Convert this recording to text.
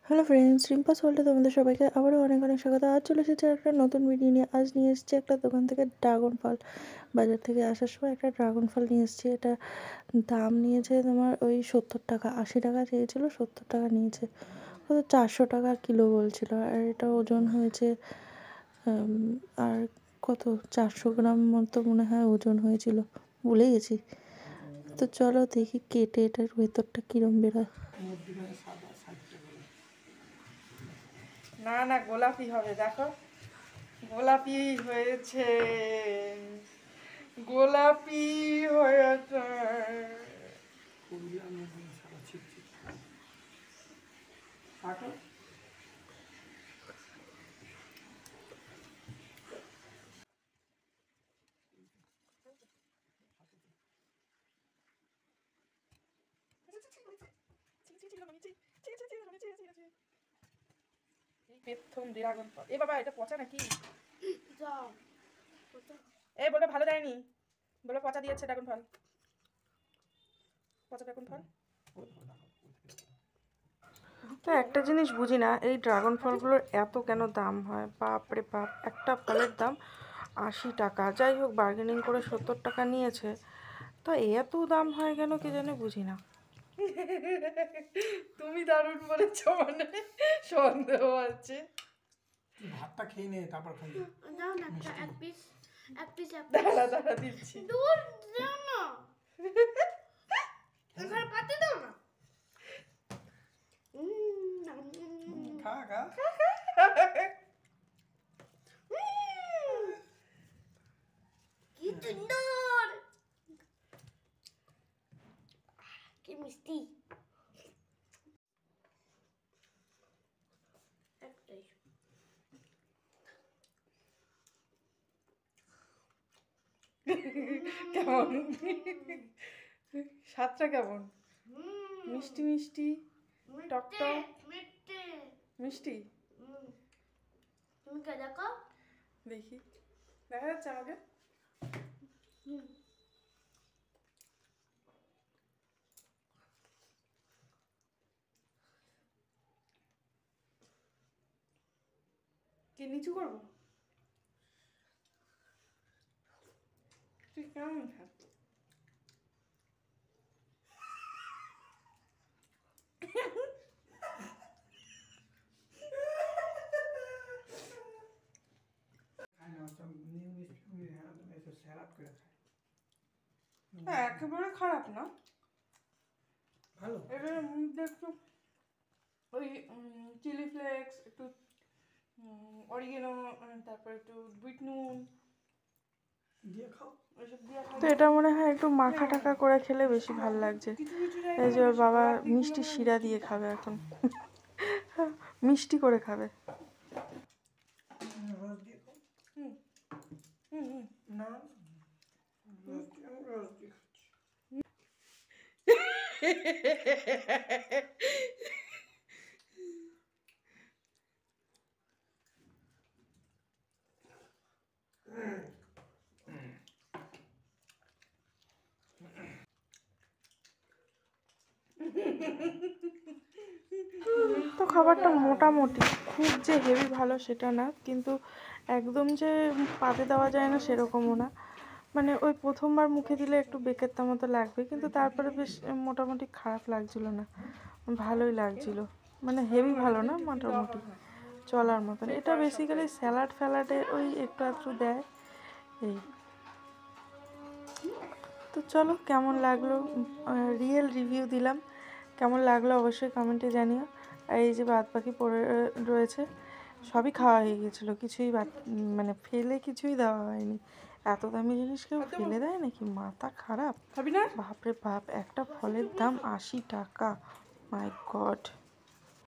Hello friends, রিম্পাস ওয়ার্ল্ডে তোমাদের সবাইকে আবারও অনেক অনেক স্বাগত। আজ চলে এসেছে একটা নতুন ভিডিও নিয়ে। আজ নিয়ে এসেছি একটা দোকান থেকে ড্রাগন ফল। বাজার থেকে আসার সময় একটা ড্রাগন ফল নিয়ে এসেছি। এটা দাম নিয়েছে তোমার ওই 70 টাকা। 80 টাকা চেয়েছিলো, 70 টাকা নিয়েছে। কত 400 টাকা কিলো বলছিল। আর এটা ওজন হয়েছে আর কত 400 গ্রাম মতো মনে হয় ওজন হয়েছিল, ভুলে গেছি। তো চলো দেখি কেটে এটার ভেতরটা কীরম বেরোয়। না না, গোলাপি হবে, দেখো গোলাপি হয়েছে, গোলাপি হয়েছে। প্রথম ড্রাগন ফল। এ বাবা, এটা পচা নাকি? এ বলে ভালো দেয়নি, বলে পচা দিয়েছে ড্রাগন ফল, পচা ড্রাগন ফল। তো একটা জিনিস বুঝি না, এই ড্রাগন ফলগুলোর এত কেন দাম হয়? বাপ রে বাপ, একটা ফলের দাম 80 টাকা। যাই হোক, বার্গেনিং করে 70 টাকা নিয়েছে, তো এত দাম হয় কেন কি জানি, বুঝি না। তুমি দারুণ বলেছ, মানে সন্দেহ আছে। ভাতটা খেয়ে নে, তারপর খাবি। দাও না এক পিস দাঁড়া দাঁড়া দিচ্ছি। দূর দাও না, এখানে পাতে দাও না। খা খা। কি সুন্দর, কি মিষ্টি। একটাই কেমন স্বাদটা কেমন? মিষ্টি মিষ্টি, টক টক, মিষ্টি মিষ্টি। তুমি কে দেখো, দেখি, দেখা যাচ্ছে আমাকে? কি নিচু করবো? তুই কেমন খা? একেবারে খারাপ না, ভালো। এটার মধ্যে একটু ওই চিলি ফ্লেক্স, একটু অরিগেনো, তারপর একটু বিট নুন দিয়ে খাও। তো এটা মনে হয় একটু মাখা টাকা করে খেলে বেশি ভালো লাগছে। এই যে ওর বাবা মিষ্টি শিরা দিয়ে খাবে এখন, মিষ্টি করে খাবে। রস দিয়ে খাও। না, আমি রস দিয়ে খাচ্ছি। তো খাবারটা মোটামুটি, খুব যে হেভি ভালো সেটা না, কিন্তু একদম যে পাতে দেওয়া যায় না সেরকমও না। মানে ওই প্রথমবার মুখে দিলে একটু বেকেরটা মতো লাগবে, কিন্তু তারপরে বেশ মোটামুটি খারাপ লাগছিল না, ভালোই লাগছিল। মানে হেভি ভালো না, মোটামুটি চলার মতন। এটা বেসিক্যালি স্যালাড ফ্যালাডে ওই একটু একটু দেয় এই। তো চলো, কেমন লাগলো, রিয়েল রিভিউ দিলাম। কেমন লাগলো অবশ্যই কমেন্টে জানিও। আর এই যে বাদ বাকি পড়ে রয়েছে, সবই খাওয়া হয়ে গেছিলো, কিছুই মানে ফেলে কিছুই দেওয়া হয়নি। এত দামি জিনিস কেউ ফেলে দেয় নাকি? মাথা খারাপ। খাবি না? বাপরে বাপ, একটা ফলের দাম 80 টাকা, মাই গড।